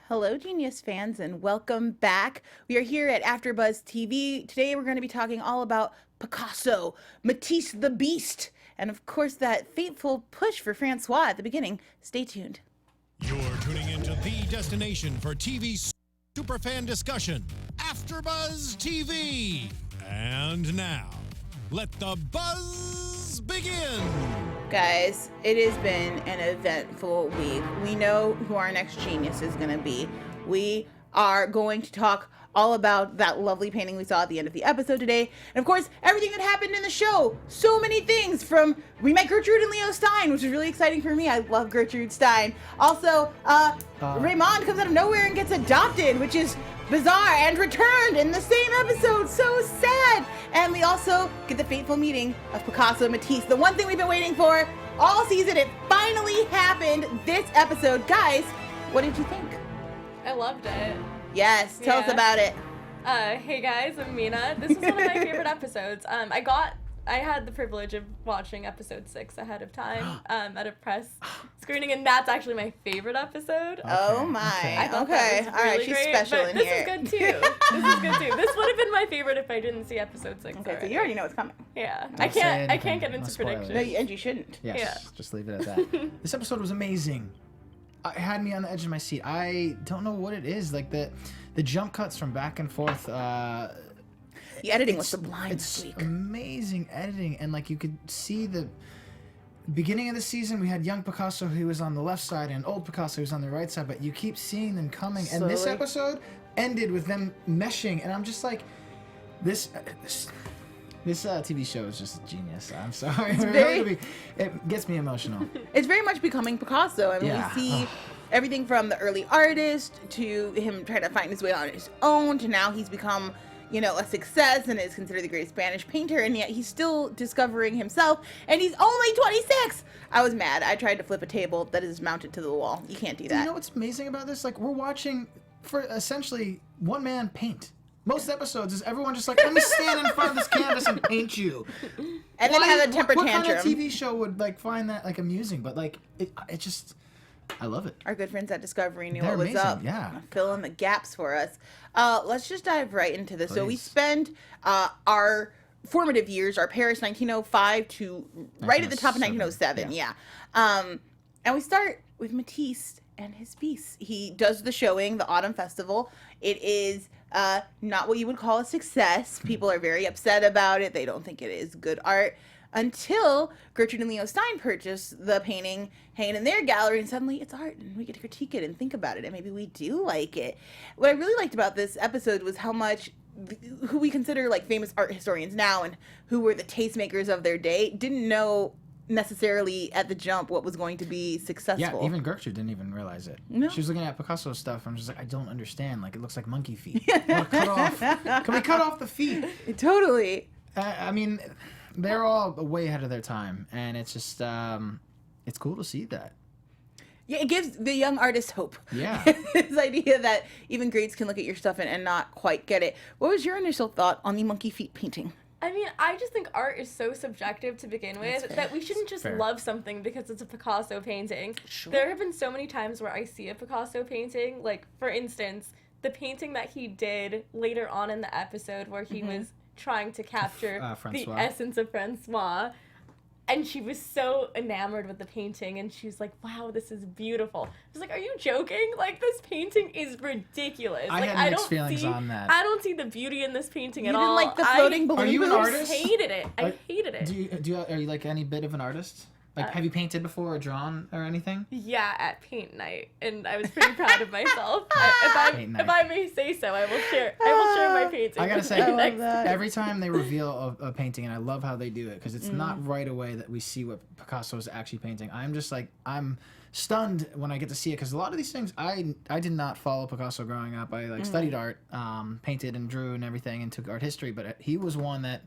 Hello, Genius fans, and welcome back. We are here at AFTERBUZZ TV. Today we're going to be talking all about Picasso, Matisse the Beast, and of course that fateful push for Francois at the beginning. Stay tuned. You're tuning into the destination for TV superfan discussion, AFTERBUZZ TV. And now, let the buzz begin. Guys, it has been an eventful week. We know who our next genius is going to be. We are going to talk all about that lovely painting we saw at the end of the episode today. And of course, everything that happened in the show. So many things from, we met Gertrude and Leo Stein, which is really exciting for me. I love Gertrude Stein. Also, Raymond comes out of nowhere and gets adopted, which is bizarre, and returned in the same episode. So sad. And we also get the fateful meeting of Picasso and Matisse. The one thing we've been waiting for all season. It finally happened this episode. Guys, what did you think? I loved it. Yes, tell us about it. Hey guys, I'm Mina. This is one of my favorite episodes. I had the privilege of watching episode 6 ahead of time at a press screening, and that's actually my favorite episode. Oh my. I thought that was All right, really she's great, special but in this here. is good too. This is good too. This would have been my favorite if I didn't see episode 6 Okay, so already. you already know what's coming. Yeah. Don't I say can't anything. get No into spoilers. predictions. No, and you shouldn't. Yes, Yeah. just leave it at that. This episode was amazing. It had me on the edge of my seat. I don't know what it is. Like the jump cuts from back and forth. The editing was sublime It's this week. amazing editing, and like you could see the beginning of the season. We had young Picasso who was on the left side and old Picasso who was on the right side, but you keep seeing them coming. And this Slowly. episode ended with them meshing, and I'm just like, this TV show is just genius. I'm sorry. It gets me emotional. It's very much becoming Picasso. I mean, Yeah. we see everything from the early artist to him trying to find his way on his own to now he's become, you know, a success and is considered the greatest Spanish painter, and yet he's still discovering himself, and he's only 26! I was mad. I tried to flip a table that is mounted to the wall. You can't do that. You know what's amazing about this? Like, we're watching for essentially one man paint. Most episodes is everyone just like, let me stand in front of this canvas and paint you. And then have a temper what tantrum. kind of TV show would like find that like amusing? But like, it just, I love it. Our good friends at Discovery knew They're what was amazing, up. yeah. Fill in the gaps for us. Let's just dive right into this. So we Please. spend our formative years, our Paris 1905 to right at the top of 1907. 1907, Yeah. And we start with Matisse and his piece. He does the showing, the Autumn Festival. It is not what you would call a success. People are very upset about it. They don't think it is good art. Until Gertrude and Leo Stein purchase the painting, hang it in their gallery, and suddenly it's art, and we get to critique it and think about it, and maybe we do like it. What I really liked about this episode was how much who we consider like famous art historians now and who were the tastemakers of their day didn't know necessarily at the jump what was going to be successful. Yeah, even Gertrude didn't even realize it. No. She was looking at Picasso stuff. I'm just like, I don't understand. Like, it looks like monkey feet. Can we cut off the feet? Totally. I mean, they're all way ahead of their time, and it's just, it's cool to see that. Yeah, it gives the young artist hope. Yeah. This idea that even grades can look at your stuff and not quite get it. What was your initial thought on the monkey feet painting? I mean, I just think art is so subjective to begin with fair. that we shouldn't just Fair. love something because it's a Picasso painting. Sure. There have been so many times where I see a Picasso painting, like, for instance, the painting that he did later on in the episode where he was trying to capture the Francois. essence of Francois. And she was so enamored with the painting, and she was like, wow, this is beautiful. I was like, are you joking? Like, this painting is ridiculous. I like, had mixed feelings on that. I don't see the beauty in this painting You at didn't all. like the floating balloon Are you an booths? artist? I hated it. I Are- hated it. Are you like any bit of an artist? Like, have you painted before or drawn or anything? Yeah, at paint night, and I was pretty proud of myself. Paint If night. I may say so, I will share my painting. I gotta say, with you love next that. every time they reveal a painting, and I love how they do it, because it's not right away that we see what Picasso is actually painting. I'm just like, I'm stunned when I get to see it, because a lot of these things, I did not follow Picasso growing up. I like studied art, painted and drew and everything, and took art history, but he was one that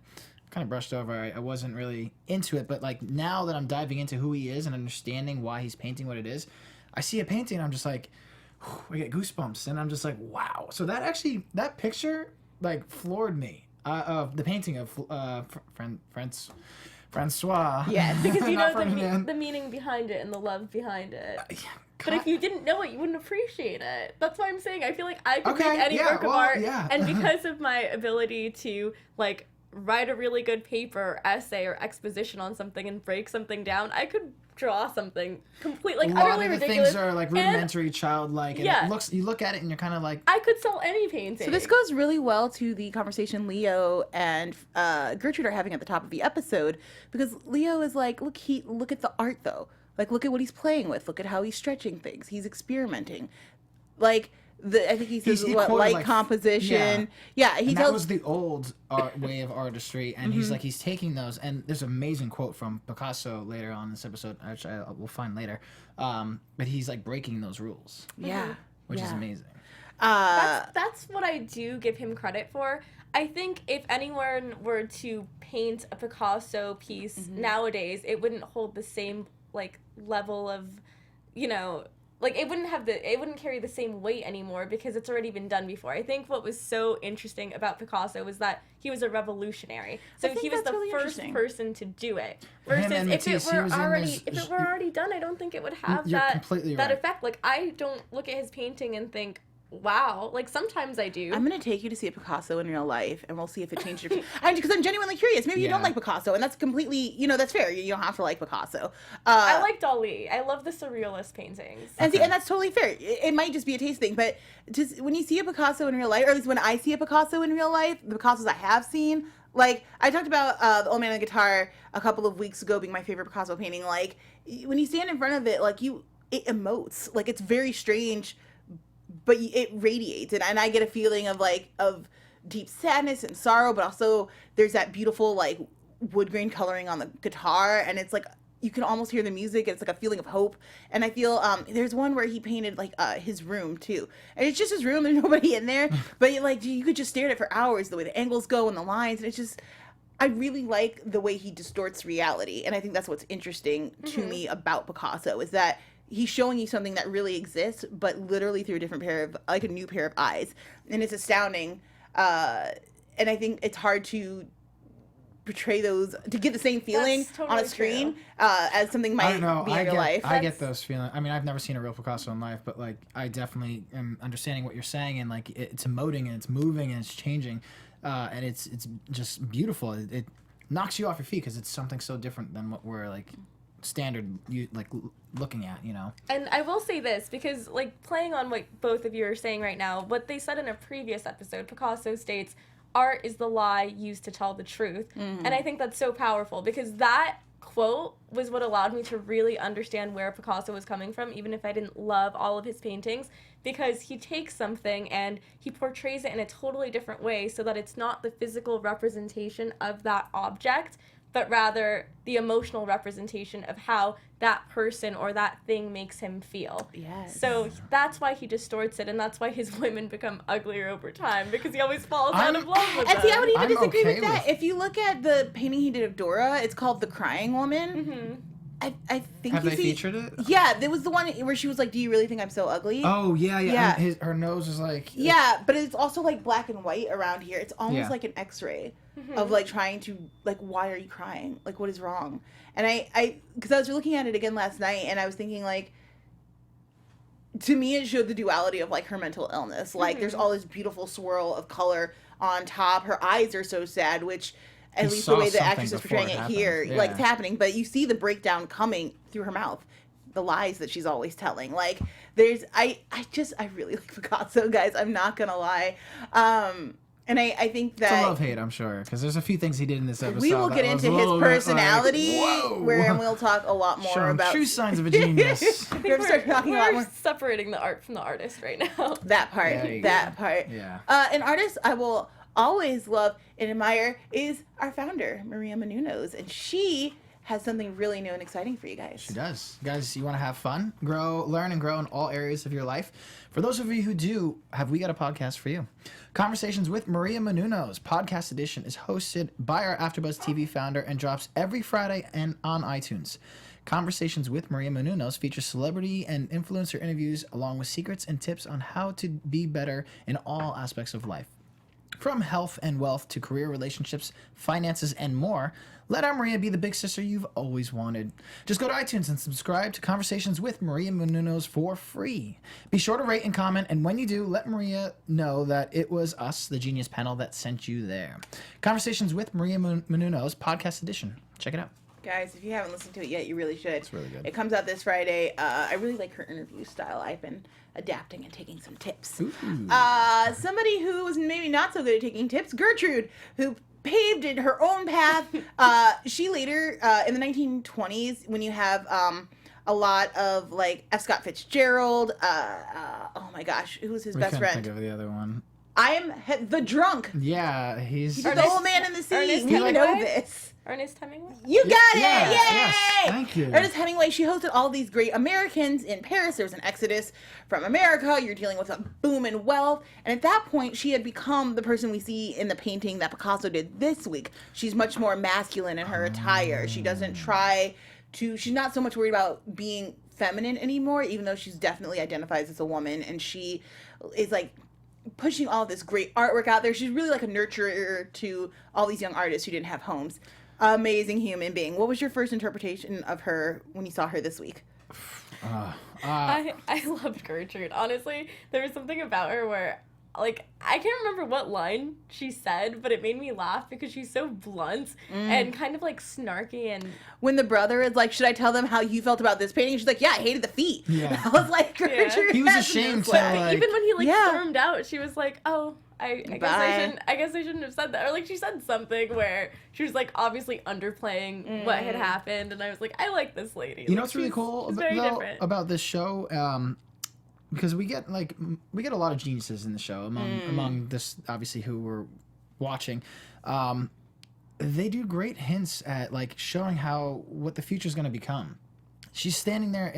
kind of brushed over. I wasn't really into it, but like now that I'm diving into who he is and understanding why he's painting what it is, I see a painting and I'm just like, I get goosebumps, and I'm just like, wow. So that picture like floored me. Of the painting of Francois. Yes. because you Not know Ferdinand. the meaning behind it and the love behind it. But if you didn't know it, you wouldn't appreciate it. That's why I'm saying I feel like I could Okay, make any yeah, work of well, art, yeah. and because of my ability to like write a really good paper, or essay, or exposition on something and break something down, I could draw something completely like a lot utterly of the ridiculous. things are like rudimentary, childlike, and Yeah. it looks. You look at it and you're kind of like. I could sell any painting. So this goes really well to the conversation Leo and Gertrude are having at the top of the episode, because Leo is like, look at the art though. Like, look at what he's playing with. Look at how he's stretching things. He's experimenting. Like, I think he says He what, quoted, light like, composition. Yeah, he And tells. that was the old art way of artistry, and he's taking those. And there's an amazing quote from Picasso later on in this episode, which we'll find later. But he's like breaking those rules, Yeah. which is amazing. That's what I do give him credit for. I think if anyone were to paint a Picasso piece nowadays, it wouldn't hold the same like level of, like it wouldn't carry the same weight anymore because it's already been done before. I think what was so interesting about Picasso was that he was a revolutionary. So think he was that's the really first interesting. person to do it. Him Versus and if it Matisse, he were was in already this- done, I don't think it would have You're that completely that right. effect. Like I don't look at his painting and think, wow. Like sometimes I do. I'm gonna take you to see a Picasso in real life, and we'll see if it changed your. Because I'm genuinely curious. Maybe you don't Yeah. like Picasso, and that's completely, that's fair. You don't have to like Picasso. I like Dali. I love the surrealist paintings. And see, and that's totally fair. It might just be a taste thing, but just when you see a Picasso in real life, or at least when I see a Picasso in real life, the Picassos I have seen, like I talked about the Old Man on the Guitar a couple of weeks ago being my favorite Picasso painting. Like when you stand in front of it, like it emotes. Like it's very strange, but it radiates, and I get a feeling of deep sadness and sorrow, but also there's that beautiful like wood grain coloring on the guitar, and it's like you can almost hear the music, and it's like a feeling of hope. And I feel there's one where he painted like his room too, and it's just his room, there's nobody in there, but you could just stare at it for hours, the way the angles go and the lines, and it's just, I really like the way he distorts reality, and I think that's what's interesting to me about Picasso, is that he's showing you something that really exists, but literally through a new pair of eyes. And it's astounding. And I think it's hard to portray those, to get the same feeling That's totally on a screen true. as something might I don't know. be in real life. I get those feelings. I mean, I've never seen a real Picasso in life, but like, I definitely am understanding what you're saying, and like, it's emoting and it's moving and it's changing, and it's just beautiful. It knocks you off your feet because it's something so different than what we're like standard looking at, And I will say this, because like playing on what both of you are saying right now, what they said in a previous episode, Picasso states, art is the lie used to tell the truth. And I think that's so powerful, because that quote was what allowed me to really understand where Picasso was coming from, even if I didn't love all of his paintings, because he takes something and he portrays it in a totally different way so that it's not the physical representation of that object, but rather the emotional representation of how that person or that thing makes him feel. Yes. So that's why he distorts it, and that's why his women become uglier over time, because he always falls out of love with them. And see, I would even I'm disagree okay with that. with- If you look at the painting he did of Dora, it's called The Crying Woman. I think Have you they see, featured it? Yeah, there was the one where she was like, "Do you really think I'm so ugly?" Oh yeah. Yeah. And her nose is like. Yeah, but it's also like black and white around here. It's almost Yeah. like an X-ray of like trying to like, why are you crying? Like, what is wrong? And because I was looking at it again last night, and I was thinking like, to me it showed the duality of like her mental illness. Like there's all this beautiful swirl of color on top. Her eyes are so sad, which at You least saw the way the something actress is before portraying it it here, happened. like Yeah. it's happening, but you see the breakdown coming through her mouth. The lies that she's always telling. Like I really like Picasso, guys. I'm not gonna lie. And I think It's a that love-hate, I'm sure, because there's a few things he did in this episode. we will that get was into a his little bit like, personality, whoa. and we'll talk a lot more Show him about true signs of a genius. I think We're gonna start talking a lot more. separating the art from the artist right now. that part. There you That go. part. Yeah. An artist I will always love and admire is our founder, Maria Menounos, and she has something really new and exciting for you guys. She does. Guys, you want to have fun, learn and grow in all areas of your life? For those of you who do, have we got a podcast for you. Conversations with Maria Menounos podcast edition is hosted by our AFTERBUZZ TV founder and drops every Friday and on iTunes. Conversations with Maria Menounos features celebrity and influencer interviews along with secrets and tips on how to be better in all aspects of life. From health and wealth to career, relationships, finances, and more, let our Maria be the big sister you've always wanted. Just go to iTunes and subscribe to Conversations with Maria Menounos for free. Be sure to rate and comment, and when you do, let Maria know that it was us, the Genius panel, that sent you there. Conversations with Maria Menounos, podcast edition. Check it out. Guys, if you haven't listened to it yet, you really should. It's really good. It comes out this Friday. I really like her interview style. I've been adapting and taking some tips. Somebody who was maybe not so good at taking tips, Gertrude, who paved her own path. She later, in the 1920s, when you have a lot of, like, F. Scott Fitzgerald, oh my gosh, who was his best friend? Think of the other one. I am the drunk. Yeah, he's the old man in the sea. You know this. Ernest Hemingway? You got it! Yeah, Yay! yes, thank you. Ernest Hemingway, she hosted all these great Americans in Paris. There was an exodus from America. You're dealing with a boom in wealth. And at that point, she had become the person we see in the painting that Picasso did this week. She's much more masculine in her attire. She doesn't try to, she's not so much worried about being feminine anymore, even though she's definitely identifies as a woman. And she is like pushing all this great artwork out there. She's really like a nurturer to all these young artists who didn't have homes. Amazing human being. What was your first interpretation of her when you saw her this week? I loved Gertrude. Honestly, there was something about her where, like, I can't remember what line she said, but it made me laugh because she's so blunt and kind of, like, snarky. And when the brother is like, should I tell them how you felt about this painting? She's like, yeah, I hated the feet. Yeah. I was like, Gertrude. He was ashamed to, like... Even when he, like, stormed out, she was like, oh... I guess I shouldn't have said that. Or, like, she said something where she was, like, obviously underplaying what had happened. And I was like, I like this lady. You know like, what's really cool about this show? Because we get a lot of geniuses in the show among this, obviously, who we're watching. They do great hints at, like, showing what the future's going to become. She's standing there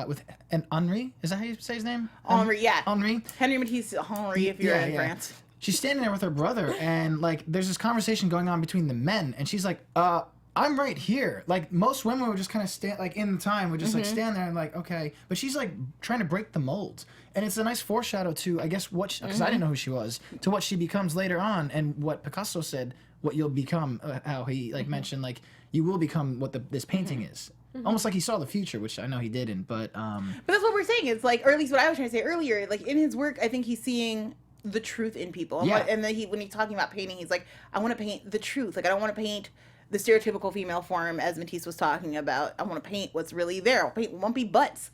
with Henri. Is that how you say his name? Henri, yeah. Henri. Henri Matisse Henri, if you're in France. She's standing there with her brother, and, like, there's this conversation going on between the men, and she's like, I'm right here. Like, most women would just kind of stand, like, in time, would just, like, stand there and, like, okay. But she's, like, trying to break the mold. And it's a nice foreshadow to, I guess, because I didn't know who she was, to what she becomes later on, and what Picasso said, what you'll become, how he, like, mentioned, like, you will become what this painting is. Almost like he saw the future, which I know he didn't, but... But that's what we're saying. It's like, or at least what I was trying to say earlier, like, in his work, I think he's seeing the truth in people. Yeah. And then when he's talking about painting, he's like, I want to paint the truth. Like, I don't want to paint the stereotypical female form, as Matisse was talking about. I want to paint what's really there. I'll paint lumpy butts.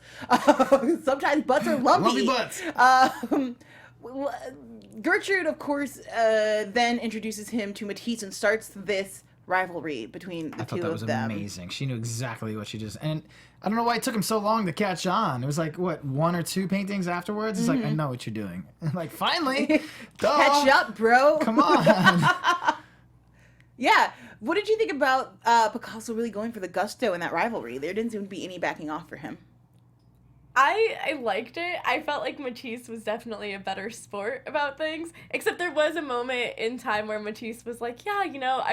Sometimes butts are lumpy. Lumpy butts. Gertrude, of course, then introduces him to Matisse and starts this rivalry between the two of them. I thought that was amazing. She knew exactly what she just... And I don't know why it took him so long to catch on. It was like, what, one or two paintings afterwards? It's like, I know what you're doing. Like, finally! Catch up, bro! Come on! Yeah. What did you think about Picasso really going for the gusto in that rivalry? There didn't seem to be any backing off for him. I liked it. I felt like Matisse was definitely a better sport about things. Except there was a moment in time where Matisse was like, yeah, you know,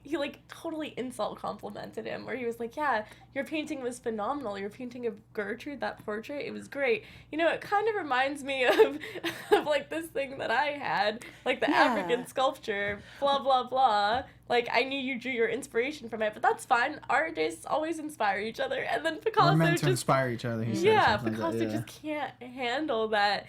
he like totally insult complimented him. Where he was like, yeah, your painting was phenomenal. Your painting of Gertrude, that portrait, it was great. You know, it kind of reminds me of like this thing that I had, like the African sculpture, blah, blah, blah. Like, I knew you drew your inspiration from it, but that's fine. Artists always inspire each other. And then Picasso We're meant to inspire each other, he said. Picasso just can't handle that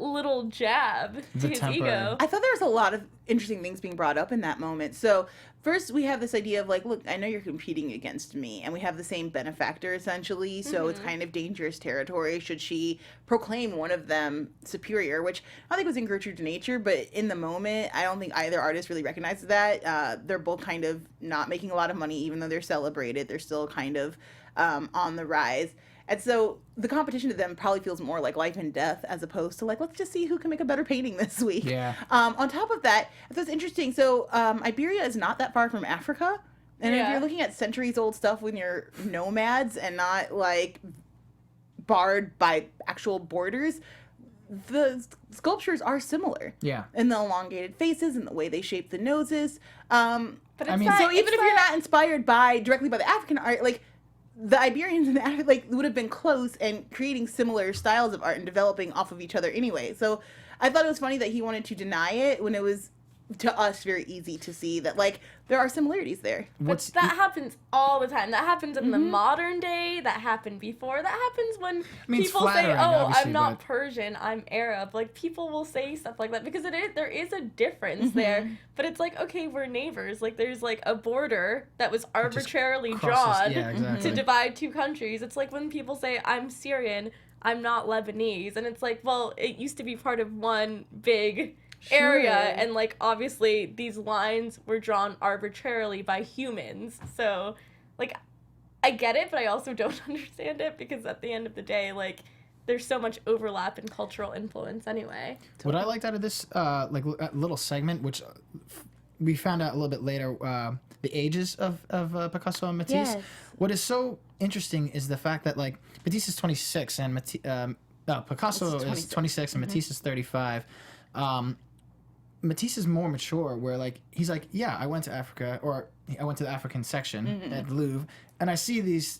little jab to his ego. I thought there was a lot of interesting things being brought up in that moment. So first we have this idea of like, look, I know you're competing against me, and we have the same benefactor essentially, so it's kind of dangerous territory should she proclaim one of them superior, which I think was in Gertrude's nature, but in the moment I don't think either artist really recognizes that. They're both kind of not making a lot of money, even though they're celebrated. They're still kind of on the rise. And so the competition to them probably feels more like life and death as opposed to like, let's just see who can make a better painting this week. Yeah. On top of that, that's interesting. So Iberia is not that far from Africa. And if you're looking at centuries old stuff when you're nomads and not like barred by actual borders, the sculptures are similar. Yeah. In the elongated faces and the way they shape the noses. But it's so even if you're not inspired directly by the African art, like, the Iberians and like would have been close and creating similar styles of art and developing off of each other anyway. So I thought it was funny that he wanted to deny it when it was to us very easy to see that like there are similarities there. But that happens all the time. That happens in the modern day. That happened before. That happens when people say, "Oh, I'm not Persian. I'm Arab." Like people will say stuff like that because there is a difference there. But it's like, okay, we're neighbors. Like there's like a border that was arbitrarily drawn to divide two countries. It's like when people say, "I'm Syrian. I'm not Lebanese," and it's like, well, it used to be part of one big area, and like obviously these lines were drawn arbitrarily by humans. So like I get it, but I also don't understand it because at the end of the day, like there's so much overlap in cultural influence anyway. What I liked out of this like little segment, which we found out a little bit later, the ages of Picasso and Matisse. Yes. What is so interesting is the fact that like Matisse is 26 and Picasso is 26 and Matisse is 35. Matisse is more mature, where like he's like, yeah, I went to Africa, or I went to the African section at the Louvre, and I see these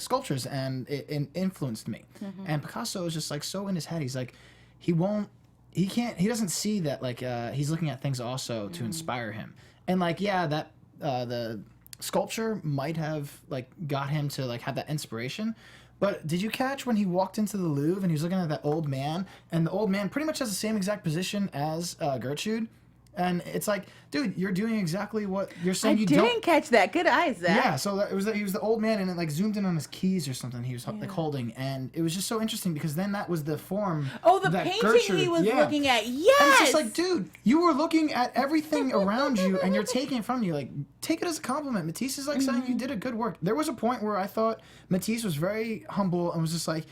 sculptures, and it influenced me. And Picasso is just like so in his head. He's like, he doesn't see that like he's looking at things also to inspire him. And like, yeah, that the sculpture might have like got him to like have that inspiration. But did you catch when he walked into the Louvre and he was looking at that old man, and the old man pretty much has the same exact position as Gertrude? And it's like, dude, you're doing exactly what you're saying. I didn't catch that. Good eyes, Zach. Yeah, so he was the old man, and it like zoomed in on his keys or something. He was like holding, and it was just so interesting because then that was the form. Oh, the painting Gertrude, he was looking at. Yes. And it's just like, dude, you were looking at everything around you, and you're taking it from you. Like, take it as a compliment. Matisse is like saying you did a good work. There was a point where I thought Matisse was very humble and was just like,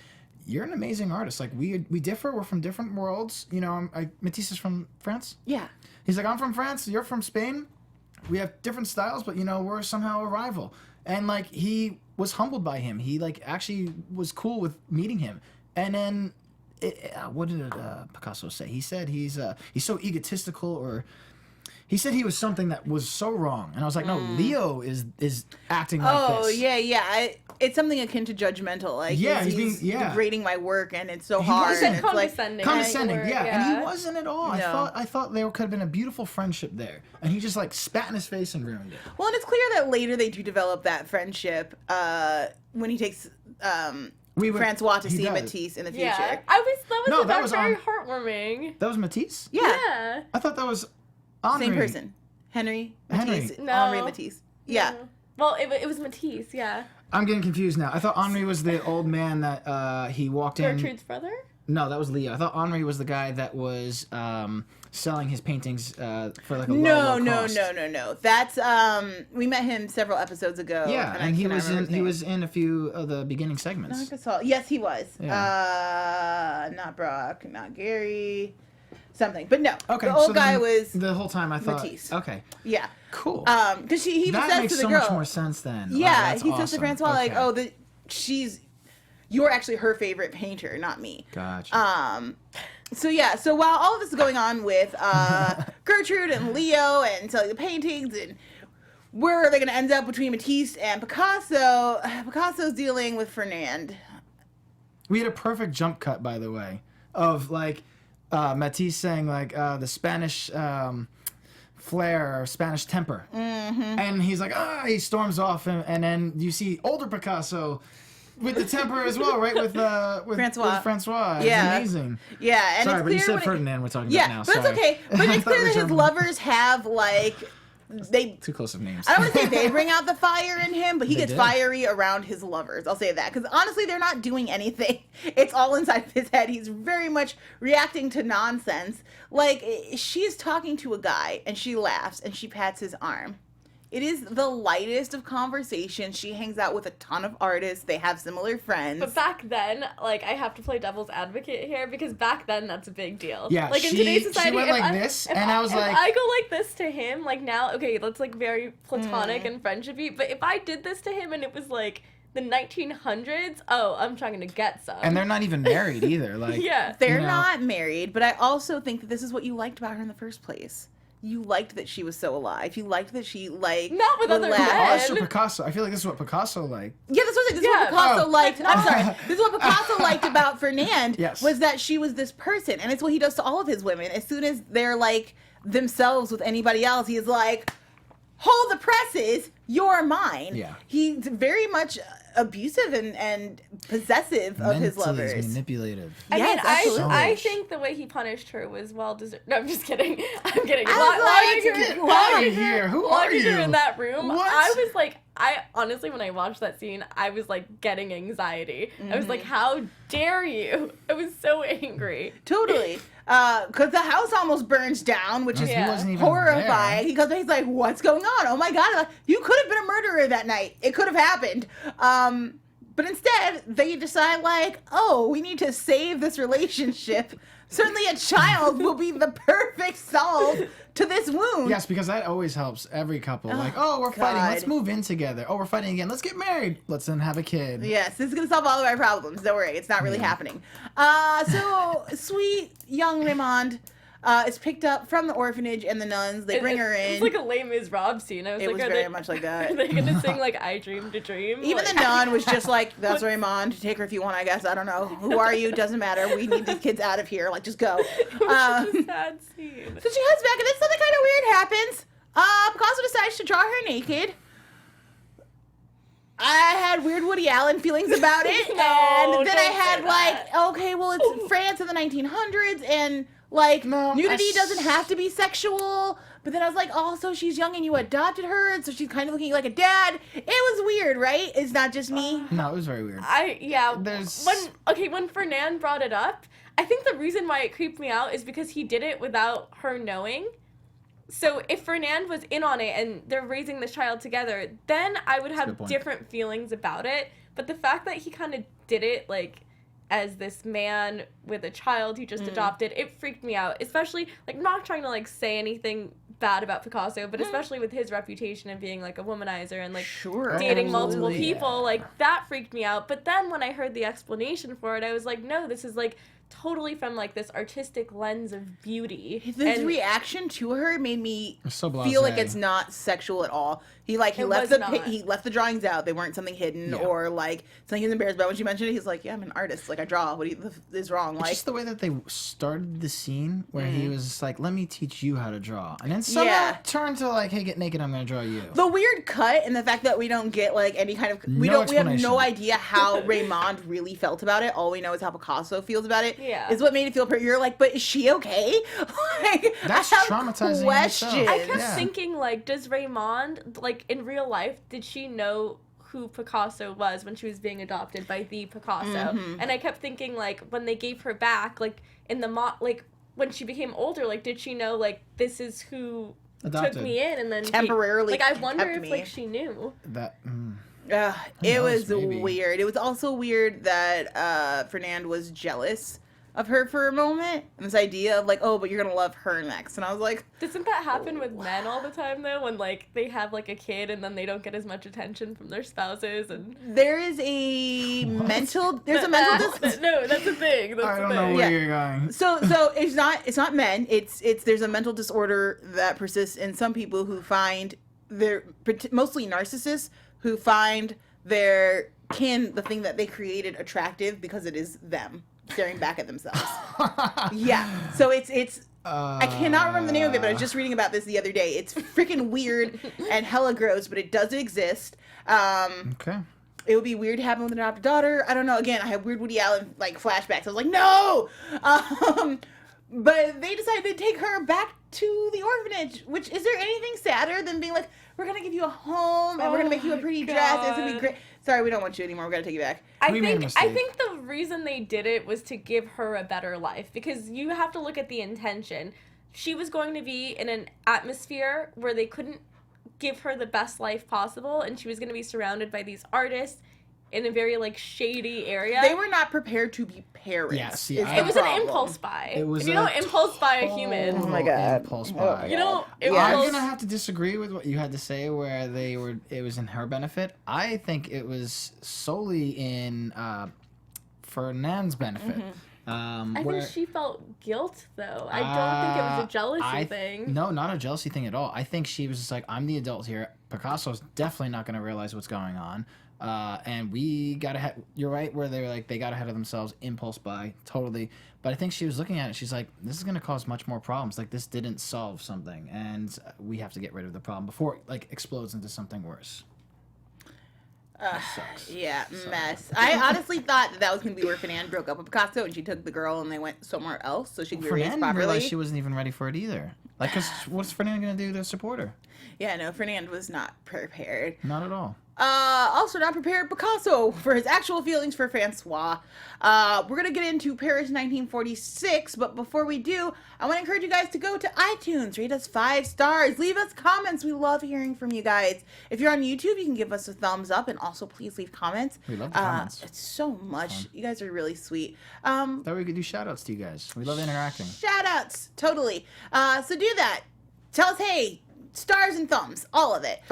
you're an amazing artist. Like we differ. We're from different worlds. You know, Matisse is from France. Yeah. He's like, I'm from France, you're from Spain. We have different styles, but, you know, we're somehow a rival. And, like, he was humbled by him. He, like, actually was cool with meeting him. And then, what did Picasso say? He said he's so egotistical, or he said he was something that was so wrong. And I was like, no, Leo is acting like this. Oh, yeah. It's something akin to judgmental. Like, he's degrading my work, and it's so hard. He said and condescending. Condescending, And he wasn't at all. No. I thought there could have been a beautiful friendship there. And he just, like, spat in his face and ruined it. Well, and it's clear that later they do develop that friendship when he takes Francois to see Matisse in the future. Yeah. That was very heartwarming. That was Matisse? Yeah. I thought that was Henri. Same person. Henri Matisse. Henri Matisse. Yeah. Well, it was Matisse, yeah. I'm getting confused now. I thought Henri was the old man that he walked in. Gertrude's brother? No, that was Leo. I thought Henri was the guy that was selling his paintings for like a low cost. No. That's we met him several episodes ago. Yeah, and he was in a few of the beginning segments. Yes, he was. Yeah. Not Brock, not Gary, something. But no, okay, the old guy was the whole time I thought. Matisse. Okay. Yeah. Cool. Because he that says makes to the so girl, much more sense then. Yeah, he says to Francois like, you're actually her favorite painter, not me. Gotcha. So while all of this is going on with Gertrude and Leo and selling the paintings, and where are they going to end up between Matisse and Picasso? Picasso's dealing with Fernand. We had a perfect jump cut, by the way, of like Matisse saying like the Spanish flair or Spanish temper, and he's like, he storms off, and then you see older Picasso with the temper as well, right? With Francois. With Francois. Yeah. It's amazing. Yeah, and sorry, it's but you clear said Ferdinand we're talking about now. Yeah, but it's okay. But it's clear that his lovers have like too close of names. I don't want to say they bring out the fire in him, but he gets fiery around his lovers. I'll say that because honestly, they're not doing anything. It's all inside of his head. He's very much reacting to nonsense. Like she's talking to a guy and she laughs and she pats his arm. It is the lightest of conversations. She hangs out with a ton of artists. They have similar friends. But back then, like, I have to play devil's advocate here because back then that's a big deal. Yeah, like in today's society, she went like this, and I was like, if I go like this to him, like now, okay, that's like very platonic and friendshipy. But if I did this to him and it was like the 1900s, I'm trying to get some. And they're not even married either. Like, they're not married. But I also think that this is what you liked about her in the first place. you liked that she was so alive. You liked that she, like... Not with other relaxed. men. Also, Picasso. I feel like this is what Picasso liked. Yeah, that's what I'm saying. This is Yeah. what Picasso Oh. liked. I'm sorry. This is what Picasso liked about Fernand. Yes. Was that she was this person. And it's what he does to all of his women. As soon as they're, like, themselves with anybody else, he's like, hold the presses, you're mine. Yeah. He's very much abusive and possessive of his Mentally lovers. manipulative. I Yes, mean, absolutely. I think the way he punished her was well deserved. No, I'm just kidding. I'm kidding. I was like, why are you here? Who are Locking her you? in that room. What? I was like, I honestly, when I watched that scene, I was like getting anxiety. I was like, how dare you? I was so angry. Totally. Because the house almost burns down, which is He Yeah. wasn't even horrifying. there. He comes back, he's like, what's going on? Oh my God. Like, you could have been a murderer that night. It could have happened. But instead, they decide, like, oh, we need to save this relationship. Certainly a child will be the perfect solve to this wound. Yes, because that always helps every couple. Like, oh, we're fighting. Let's God. move in together. Oh, we're fighting again. Let's get married. Let's then have a kid. Yes, this is going to solve all of our problems. Don't worry. It's not really happening. So, sweet young Raymond is picked up from the orphanage and the nuns. They bring her in. It's like a lame as Rob scene. I was It like, was are very they, much like that. Are they gonna sing like "I Dreamed a Dream"? Even like, the nun was just like, that's Raymond. Take her if you want, I guess. I don't know. Who are you? Doesn't matter. We need these kids out of here. Like, just go. It was just a sad scene. So she heads back, and then something kind of weird happens. Picasso decides to draw her naked. I had weird Woody Allen feelings about it. No, and then I don't had, say like, that. okay, well, it's France in the 1900s, and, like, No, nudity doesn't have to be sexual. But then I was like, also, she's young and you adopted her, and so she's kind of looking like a dad. It was weird, right? It's not just me. No, it was very weird. There's when Fernand brought it up, I think the reason why it creeped me out is because he did it without her knowing. So if Fernand was in on it and they're raising this child together, then I would a have good point. different feelings about it. But the fact that he kind of did it like as this man with a child he just adopted, it freaked me out. Especially, like, not trying to like say anything bad about Picasso, but especially with his reputation of being like a womanizer and like Sure. dating multiple absolutely. people, like that freaked me out. But then when I heard the explanation for it, I was like, no, this is like totally from like this artistic lens of beauty. His And reaction to her made me It's so feel like blasé. it's not sexual at all. He left was the not. he left the drawings out. They weren't something hidden Yeah. or like something he was embarrassed about. When she mentioned it, he's like, "Yeah, I'm an artist. Like I draw. What is wrong?" It's Like, just the way that they started the scene where he was just like, let me teach you how to draw. And then somehow Yeah. turned to like, hey, get naked, I'm going to draw you. the weird cut and the fact that we don't get like any kind of we No have no explanation. idea how Raymond really felt about it. All we know is how Picasso feels about it. Yeah. Is what made it feel. You're like, but is she okay? Like, That's I have traumatizing in questions. itself. I kept Yeah. thinking, like, does Raymond, like, in real life, did she know who Picasso was when she was being adopted by the Picasso? And I kept thinking, like, when they gave her back, like, in the like, when she became older, like, did she know, like, this is who Adopted. took me in? And then Temporarily like, I wonder kept if, me. like, she knew. That, It knows, was maybe. weird. It was also weird that Fernand was jealous of her for a moment, and this idea of like, oh, but you're gonna love her next, and I was like, Doesn't that happen with men all the time, though? When, like, they have, like, a kid and then they don't get as much attention from their spouses and... there is a What? mental there's a mental No, that's a thing. That's I a don't thing. know where Yeah. you're going. so it's not men, it's there's a mental disorder that persists in some people who find they're mostly narcissists who find their kin, the thing that they created, attractive because it is them staring back at themselves. Yeah, so it's I cannot remember the name of it, but I was just reading about this the other day. It's freaking weird and hella gross, but it does exist. Okay. It would be weird to happen with an adopted daughter. I don't know. Again, I have weird Woody Allen like flashbacks. I was like, no. But they decided to take her back to the orphanage. Which, is there anything sadder than being like, we're gonna give you a home and we're gonna make you a pretty dress. It's gonna be God. great. Sorry, we don't want you anymore. We're gonna take you back. We made a I mistake. think the reason they did it was to give her a better life, because you have to look at the intention. She was going to be in an atmosphere where they couldn't give her the best life possible, and she was going to be surrounded by these artists in a very, like, shady area. They were not prepared to be parents. Yeah, see, is I- the It was an problem. impulse buy. It was And you know, a impulse buy a human. total Oh my God. Impulse Oh buy. my You know, Yeah. I'm impulse. gonna have to disagree with what you had to say, where it was in her benefit. I think it was solely in Fernand's benefit. I think she felt guilt, though. I don't think it was a jealousy thing. No, not a jealousy thing at all. I think she was just like, I'm the adult here. Picasso's definitely not going to realize what's going on. And we got ahead. You're right, where they're like, they got ahead of themselves, impulse buy, totally. But I think she was looking at it. She's like, this is going to cause much more problems. Like, this didn't solve something. And we have to get rid of the problem before it, like, explodes into something worse. Sucks. Yeah, mess. I honestly thought that was going to be where Fernand broke up with Picasso and she took the girl and they went somewhere else so she could be raised Fernand properly. realized she wasn't even ready for it either. Like, cause what's Fernand going to do to support her? Yeah, no, Fernand was not prepared. Not at all. Also not prepared Picasso for his actual feelings for Francois. We're going to get into Paris 1946, but before we do, I want to encourage you guys to go to iTunes, rate us 5 stars, leave us comments. We love hearing from you guys. If you're on YouTube, you can give us a thumbs up, and also please leave comments. We love the comments. It's so much. You guys are really sweet. Thought we could do shout outs to you guys. We love interacting. Shout outs, totally. So do that. Tell us, hey, stars and thumbs, all of it.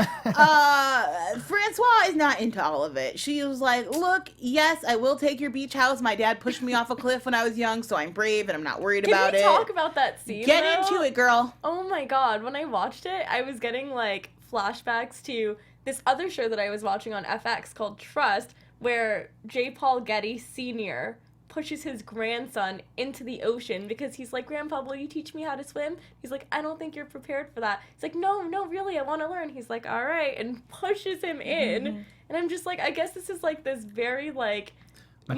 Francois is not into all of it. She was like, look, yes, I will take your beach house. My dad pushed me off a cliff when I was young, so I'm brave and I'm not worried about it. Can we talk about that scene, Get though? into it, girl. Oh my god, when I watched it, I was getting, like, flashbacks to this other show that I was watching on FX called Trust, where J. Paul Getty Sr. pushes his grandson into the ocean because he's like, Grandpa, will you teach me how to swim? He's like, I don't think you're prepared for that. He's like, no, really, I want to learn. He's like, all right, and pushes him in. And I'm just like, I guess this is like this very like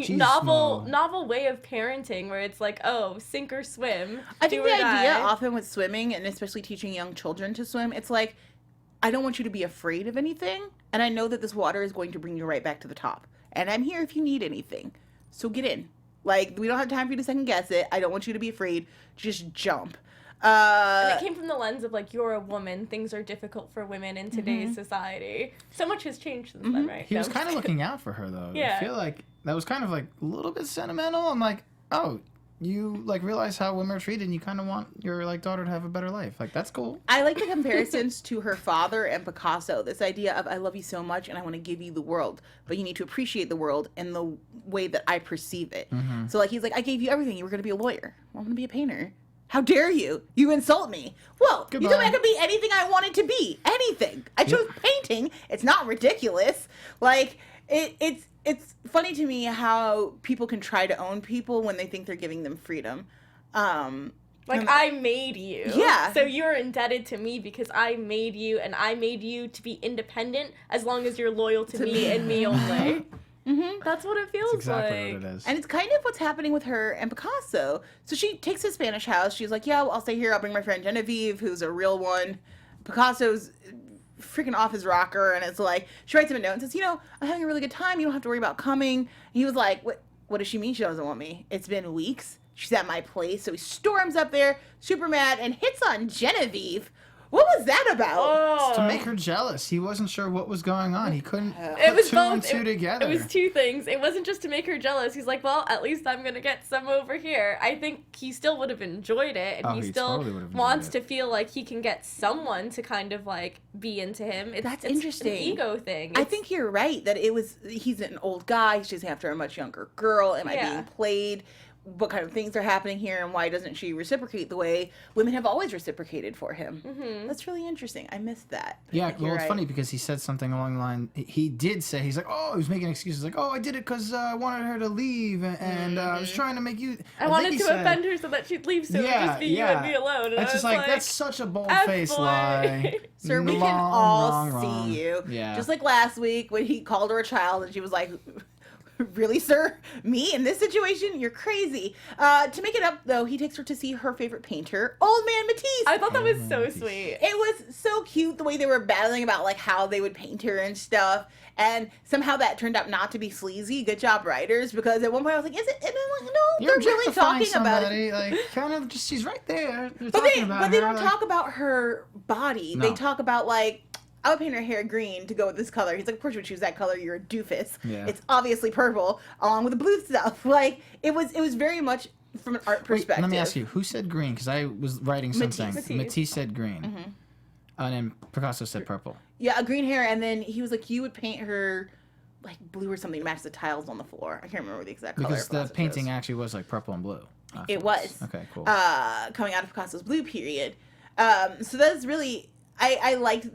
novel way of parenting where it's like, oh, sink or swim. I think the idea often with swimming, and especially teaching young children to swim, it's like, I don't want you to be afraid of anything, and I know that this water is going to bring you right back to the top. And I'm here if you need anything. So get in. Like, we don't have time for you to second guess it. I don't want you to be afraid. Just jump. And it came from the lens of, like, you're a woman. Things are difficult for women in today's society. So much has changed since then, right? He was kind of looking out for her, though. Yeah. I feel like that was kind of, like, a little bit sentimental. I'm like, oh, you, like, realize how women are treated and you kind of want your, like, daughter to have a better life. Like, that's cool. I like the comparisons to her father and Picasso. This idea of, I love you so much and I want to give you the world, but you need to appreciate the world in the way that I perceive it. So, like, he's like, I gave you everything. You were going to be a lawyer. Well, I'm going to be a painter. How dare you? You insult me. Well, Goodbye. You told me I could be anything I wanted to be. Anything. I chose painting. It's not ridiculous. Like, it's funny to me how people can try to own people when they think they're giving them freedom. Like, I made you. Yeah. So you're indebted to me because I made you, and I made you to be independent as long as you're loyal to me and me only. That's what it feels That's exactly like. what it is. And it's kind of what's happening with her and Picasso. So she takes his Spanish house. She's like, yeah, well, I'll stay here. I'll bring my friend Genevieve, who's a real one. Picasso's freaking off his rocker. And it's like, she writes him a note and says, you know, I'm having a really good time. You don't have to worry about coming. And he was like, what does she mean she doesn't want me? It's been weeks. She's at my place. So he storms up there, super mad, and hits on Genevieve. What was that about? To make her jealous. He wasn't sure what was going on. He couldn't It was put two both. and two together. It was two things. It wasn't just to make her jealous. He's like, well, at least I'm going to get some over here. I think he still would have enjoyed it, and he still totally would have wants enjoyed to feel like he can get someone to kind of, like, be into him. That's it's interesting. An ego thing. I think you're right that he's an old guy. He's chasing after a much younger girl. Am I being played? What kind of things are happening here, and why doesn't she reciprocate the way women have always reciprocated for him? That's really interesting. I missed that. Yeah, well, it's funny because he said something along the line. He did say, he's like, oh, he was making excuses. Like, oh, I did it because I wanted her to leave, and I was trying to make you... I wanted to offend her so that she'd leave, so it would just be you and me alone. And That's just like, that's such a bold-faced lie. Sir, we can all see you. Yeah. Just like last week when he called her a child, and she was like... Really, sir? Me in this situation? You're crazy. To make it up, though, he takes her to see her favorite painter, Old Man Matisse. I thought that was so sweet. It was so cute the way they were battling about like how they would paint her and stuff. And somehow that turned out not to be sleazy. Good job, writers. Because at one point I was like, is it? And I'm like, no, they're really talking about it. Like, kind of just, she's right there. But they don't talk about her body. No. They talk about like, I would paint her hair green to go with this color. He's like, of course you would choose that color. You're a doofus. Yeah. It's obviously purple, along with the blue stuff. Like, it was very much from an art perspective. Wait, let me ask you, who said green? Because I was writing something. Matisse said green. And then Picasso said purple. Yeah, a green hair, and then he was like, you would paint her like blue or something to match the tiles on the floor. I can't remember the exact color. Because of the Picasso's painting rose. actually was like purple and blue. It was. Okay, cool. Coming out of Picasso's blue period. So that's really, I liked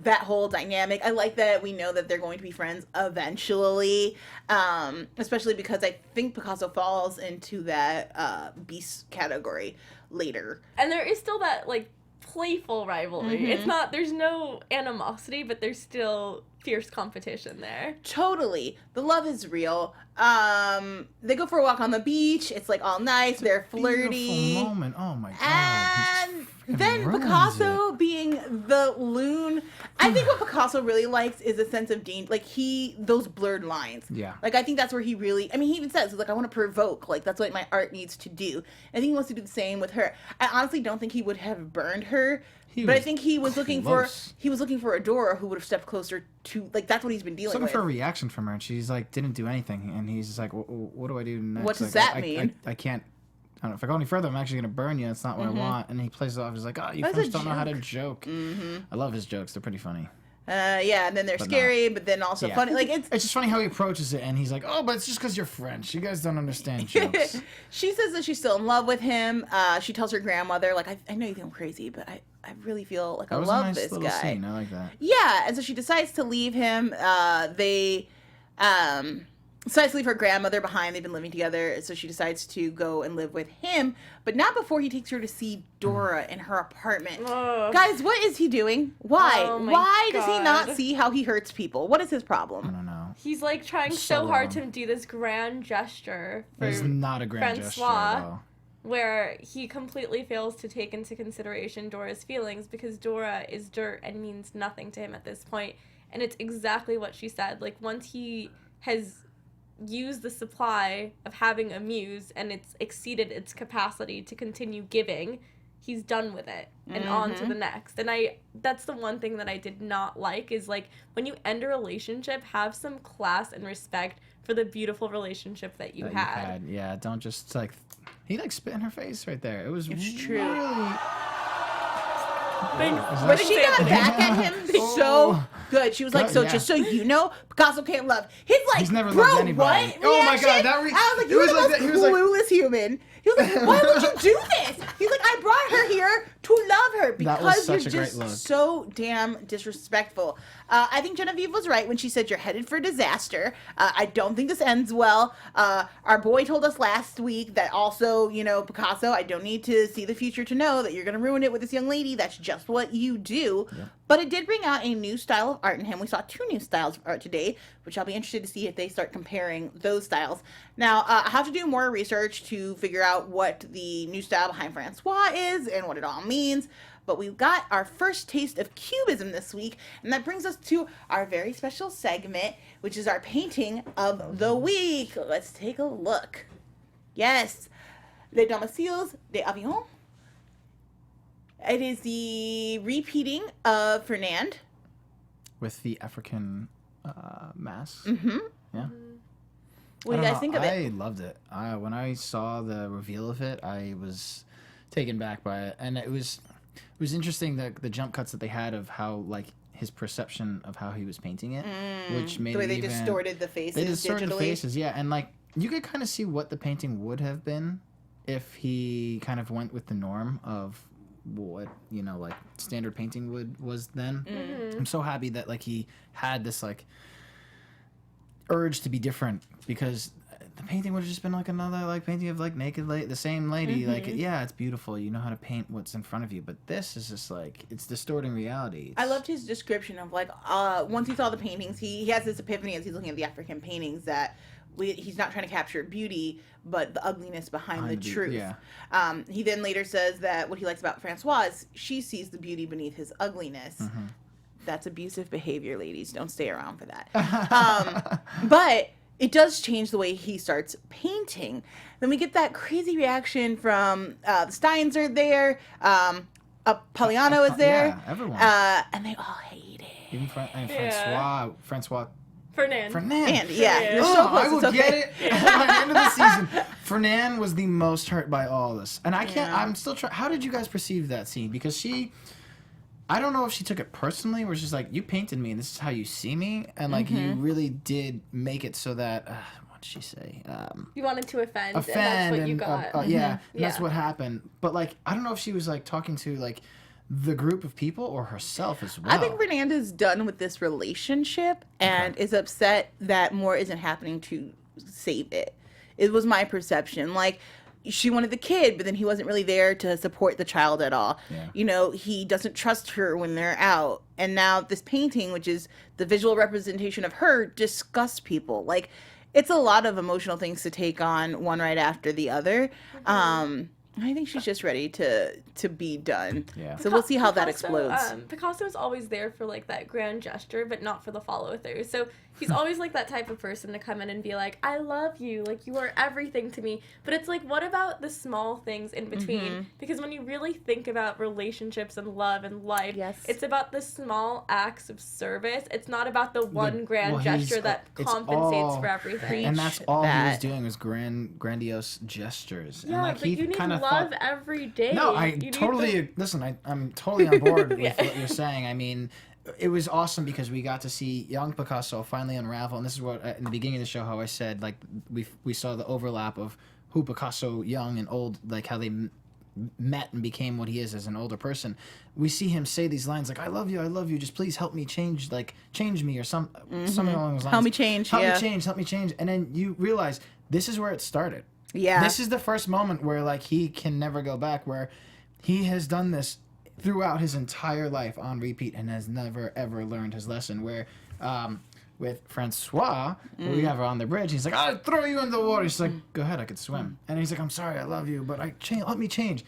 that whole dynamic. I like that we know that they're going to be friends eventually, especially because I think Picasso falls into that beast category later. And there is still that, like, playful rivalry. It's not, there's no animosity, but there's still fierce competition there. Totally. The love is real. They go for a walk on the beach. It's like all nice. They're flirty. Beautiful moment. Oh my god. And then ruins Picasso being the loon. I think what Picasso really likes is a sense of like those blurred lines. Yeah. Like I think that's where he really, I mean, he even says, like, I want to provoke. Like that's what my art needs to do. I think he wants to do the same with her. I honestly don't think he would have burned her. But I think he was looking for a Dora who would have stepped closer to, like, that's what he's been dealing looking with. for a reaction from her, and she's like, didn't do anything, and he's just like, what do I do next? What does like, that mean? I can't. I don't know. If I go any further, I'm actually gonna burn you. That's not what I want. And he plays it off. He's like, oh, you That's French a don't know how to joke. joke. I love his jokes. They're pretty funny. Yeah, and then they're But scary, but then also Yeah. funny. Like It's just funny how he approaches it, and he's like, oh, but it's just because you're French. You guys don't understand jokes. She says that she's still in love with him. She tells her grandmother, like, I know you think I'm crazy, but I really feel like That I was love a nice this little guy. scene. I like that. Yeah, and so she decides to leave him. They decides to leave her grandmother behind. They've been living together, so she decides to go and live with him, but not before he takes her to see Dora in her apartment. Ugh. Guys, what is he doing? Why? Oh my Why does he not God. see how he hurts people? What is his I problem? don't know. He's, like, trying So so hard wrong. to do this grand gesture for It's not a grand gesture Francois. at all. where he completely fails to take into consideration Dora's feelings because Dora is dirt and means nothing to him at this point. And it's exactly what she said. Like, once he has used the supply of having a muse and it's exceeded its capacity to continue giving, he's done with it and on to the next. And that's the one thing that I did not like is, like, when you end a relationship, have some class and respect for the beautiful relationship that you had. Yeah, don't just, like, he, like, spit in her face right there. It was true. really... But she got back at him so good. She was like, Good, so yeah. just so you know, Picasso can't love. He's like, He's never bro, loved anybody. what? Oh my reaction? God, that I was like, it you're was the like most that. He was like- clueless human. He was like, why would you do this? He's like, I brought her here to love her That was because you're such a great just look. so damn disrespectful. I think Genevieve was right when she said you're headed for disaster. I don't think this ends well. Our boy told us last week that also, you know, Picasso, I don't need to see the future to know that you're going to ruin it with this young lady. That's just what you do. Yep. But it did bring out a new style of art in him. We saw 2 new styles of art today, which I'll be interested to see if they start comparing those styles. Now, I have to do more research to figure out what the new style behind Francois is and what it all means. But we've got our first taste of Cubism this week, and that brings us to our very special segment, which is our painting of the week. Let's take a look. Yes, Les Domiciles d'Avion. It is the repeating of Fernand. With the African mask. Mm-hmm. Yeah. What do you guys think of it? I loved it. When I saw the reveal of it, I was taken back by it, and it was interesting the jump cuts that they had of how, like, his perception of how he was painting it, which made The way it they even, distorted the faces they distorted digitally. the faces, yeah, and, like, you could kind of see what the painting would have been if he kind of went with the norm of what, you know, like, standard painting was then. I'm so happy that, like, he had this, like, urge to be different, because the painting would have just been like another, like, painting of, like, naked the same lady. Like, yeah, it's beautiful, you know how to paint what's in front of you, but this is just like, it's distorting reality. I loved his description of, like, once he saw the paintings, he has this epiphany as he's looking at the African paintings that he's not trying to capture beauty, but the ugliness behind the truth. Yeah. He then later says that what he likes about Francois is she sees the beauty beneath his ugliness. That's abusive behavior, ladies. Don't stay around for that. But it does change the way he starts painting. Then we get that crazy reaction from the Steins are there. Poliano is there. Yeah, everyone. And they all hate it. Even Francois Fernand. And yeah, you're so Oh, close. I will It's okay. get it by the end of the season. Fernand was the most hurt by all this, and I can't. Yeah. I'm still trying. How did you guys perceive that scene? Because I don't know if she took it personally, where she's like, you painted me and this is how you see me. And like, you really did make it so that, what did she say? You wanted to offend and that's Offend what you got. yeah, and that's what happened. But like, I don't know if she was like talking to like the group of people or herself as well. I think Fernanda's done with this relationship and is upset that more isn't happening to save it. It was my perception. Like, she wanted the kid, but then he wasn't really there to support the child at all. Yeah. You know, he doesn't trust her when they're out. And now this painting, which is the visual representation of her, disgusts people. Like, it's a lot of emotional things to take on one right after the other. I think she's just ready to be done. Yeah. So we'll see how that explodes. Picasso is always there for like that grand gesture, but not for the follow through. So he's always like that type of person to come in and be like, I love you, like you are everything to me. But it's like, what about the small things in between? Because when you really think about relationships and love and life, it's about the small acts of service. It's not about the one grand gesture that compensates for everything. And that's all he was doing, was grandiose gestures. Yeah, and like, but you need love every day. No, I'm totally on board with what you're saying. I mean, it was awesome because we got to see young Picasso finally unravel, and this is what in the beginning of the show how I said, like, we saw the overlap of who Picasso young and old, like how they met and became what he is as an older person. We see him say these lines like, I love you, just please help me change me, or something along those lines. Help me change. Help me change. And then you realize this is where it started. Yeah. This is the first moment where like he can never go back, where he has done this throughout his entire life on repeat and has never ever learned his lesson. Where with Francois, we have her on the bridge, he's like, I'll throw you in the water. She's like, go ahead, I could swim. And he's like, I'm sorry, I love you, but let me change.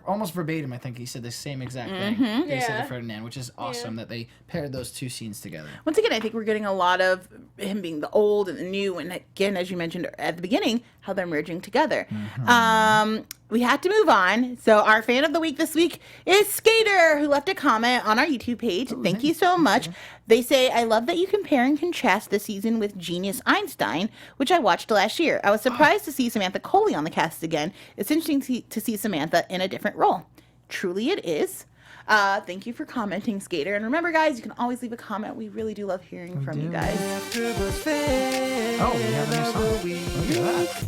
Almost verbatim, I think he said the same exact thing. They said to Ferdinand, which is awesome that they paired those two scenes together. Once again, I think we're getting a lot of him being the old and the new, and again, as you mentioned at the beginning, how they're merging together. We had to move on. So our fan of the week this week is Skater, who left a comment on our YouTube page. Thank you so much. They say, I love that you compare and contrast this season with Genius Einstein, which I watched last year. I was surprised to see Samantha Coley on the cast again. It's interesting to see Samantha in a different role. Truly it is. Thank you for commenting, Skater. And remember, guys, you can always leave a comment. We really do love hearing from you guys. Oh, we have a new song. Look at that.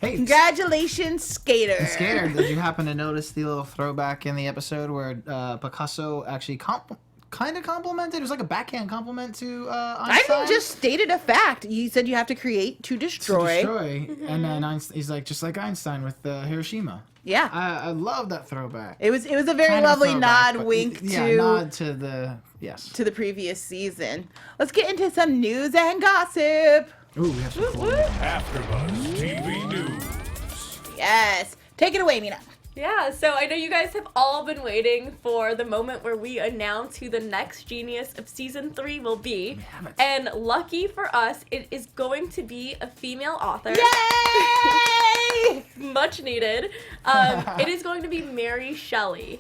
Hey, congratulations, Skater. And Skater, did you happen to notice the little throwback in the episode where Picasso actually kind of complimented? It was like a backhand compliment to Einstein. I didn't just stated a fact. You said you have to create to destroy. And then Einstein, he's like, just like Einstein with Hiroshima. Yeah. I love that throwback. It was a very kind lovely nod, wink nod to the previous season. Let's get into some news and gossip. Ooh, we have some cool AfterBuzz TV News. Yes. Take it away, Mina. Yeah, so I know you guys have all been waiting for the moment where we announce who the next genius of season 3 will be. And lucky for us, it is going to be a female author. Yay! Much needed. It is going to be Mary Shelley,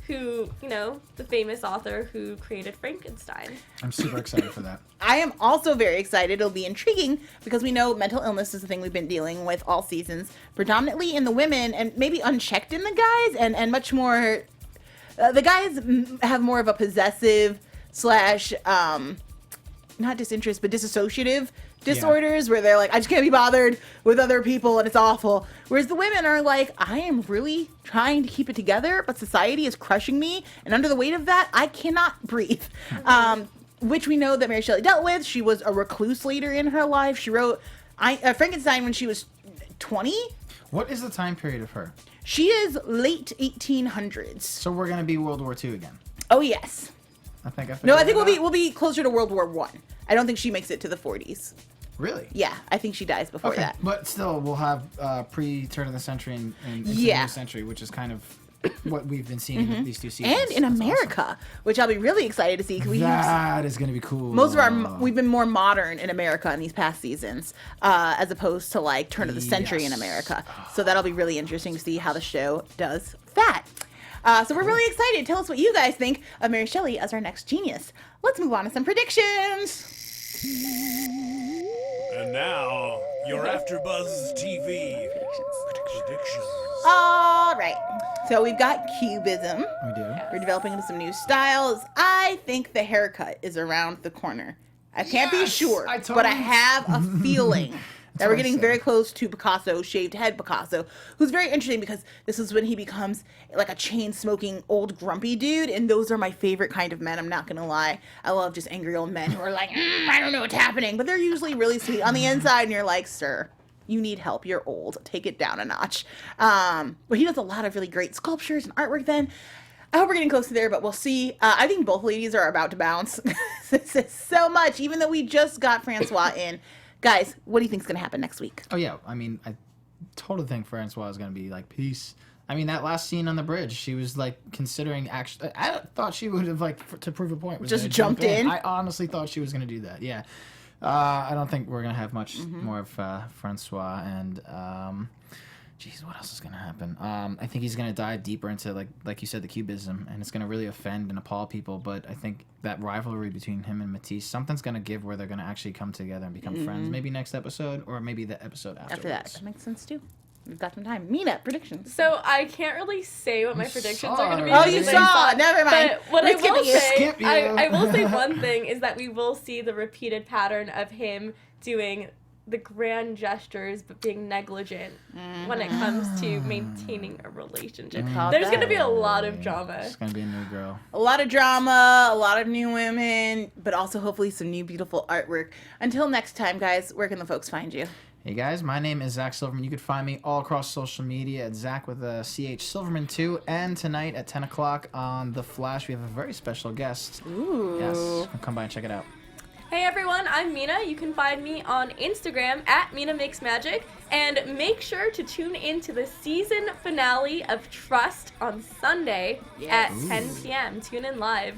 who, the famous author who created Frankenstein. I'm super excited for that. I am also very excited. It'll be intriguing because we know mental illness is the thing we've been dealing with all seasons, predominantly in the women and maybe unchecked in the guys, and much more. The guys have more of a possessive / not disinterest, but disassociative disorders where they're like, I just can't be bothered with other people and it's awful. Whereas the women are like, I am really trying to keep it together, but society is crushing me, and under the weight of that, I cannot breathe. Which we know that Mary Shelley dealt with. She was a recluse later in her life. She wrote Frankenstein when she was 20. What is the time period of her? She is late 1800s. So we're gonna be World War II again. Oh yes. I think we'll be closer to World War I. I don't think she makes it to the 40s. Really? Yeah, I think she dies before that. But still, we'll have pre-turn of the century and into the new century, which is kind of what we've been seeing in these two seasons. And in America, which I'll be really excited to see. That is going to be cool. Most of we've been more modern in America in these past seasons, as opposed to like turn of the century in America. So that'll be really interesting to see how the show does that. So we're really excited. Tell us what you guys think of Mary Shelley as our next genius. Let's move on to some predictions. And now, your AfterBuzz TV predictions. All right. So we've got cubism. We do. We're developing into some new styles. I think the haircut is around the corner. I can't be Yes! sure, I but I totally- have a feeling that we're what I getting said. very close to Picasso, shaved head Picasso, who's very interesting because this is when he becomes like a chain-smoking old grumpy dude, and those are my favorite kind of men, I'm not gonna lie. I love just angry old men who are like, I don't know what's happening, but they're usually really sweet on the inside, and you're like, sir, you need help, you're old, take it down a notch. But he does a lot of really great sculptures and artwork then. I hope we're getting close to there, but we'll see. I think both ladies are about to bounce. This is so much, even though we just got Francois in. Guys, what do you think is going to happen next week? Oh yeah, I mean, I totally think Francois is gonna be like peace. I mean, that last scene on the bridge, she was like considering actually. I thought she would have like to prove a point. Was Just gonna jumped jump in? I honestly thought she was gonna do that. Yeah. I don't think we're gonna have much more of Francois and. Jeez, what else is gonna happen? I think he's gonna dive deeper into like you said, the cubism, and it's gonna really offend and appall people. But I think that rivalry between him and Matisse, something's gonna give where they're gonna actually come together and become friends. Maybe next episode, or maybe the episode After that. afterwards. That makes sense too. We've got some time. Mina, predictions. So I can't really say what my predictions are going to be. sorry. Oh, you saw. Never mind. But what I We're will skipping you. say, Skip you. I will say one thing is that we will see the repeated pattern of him doing the grand gestures but being negligent when it comes to maintaining a relationship. called There's that. going to be a lot of drama. It's gonna be a new girl. A lot of drama, a lot of new women, but also hopefully some new beautiful artwork. Until next time, guys, where can the folks find you? Hey guys, my name is Zach Silverman. You can find me all across social media at Zach with a CH Silverman 2. And tonight at 10 o'clock on The Flash, we have a very special guest. Ooh. Yes, come by and check it out. Hey everyone, I'm Mina. You can find me on Instagram at Mina Makes Magic. And make sure to tune in to the season finale of Trust on Sunday Yes. at 10 p.m. Tune in live.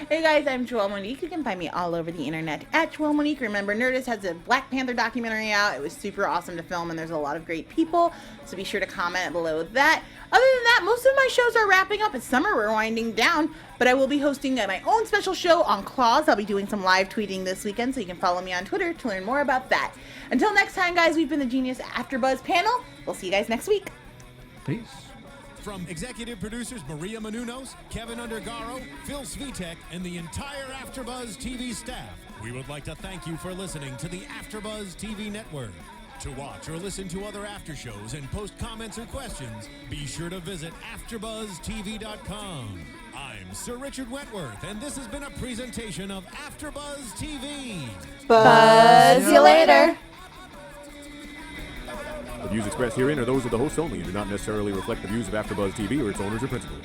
Hey guys, I'm Joelle Monique. You can find me all over the internet at Joelle Monique. Remember, Nerdist has a Black Panther documentary out. It was super awesome to film, and there's a lot of great people, so be sure to comment below that. Other than that, most of my shows are wrapping up. It's summer, we're winding down, but I will be hosting my own special show on Claws. I'll be doing some live tweeting this weekend, so you can follow me on Twitter to learn more about that. Until next time, guys, we've been the Genius AfterBuzz panel. We'll see you guys next week. Peace. From executive producers Maria Menounos, Keven Undergaro, Phil Svitek, and the entire AfterBuzz TV staff, we would like to thank you for listening to the AfterBuzz TV network. To watch or listen to other after shows and post comments or questions, be sure to visit AfterBuzzTV.com. I'm Sir Richard Wentworth, and this has been a presentation of AfterBuzz TV. Buzz you later. The views expressed herein are those of the hosts only and do not necessarily reflect the views of AfterBuzz TV or its owners or principals.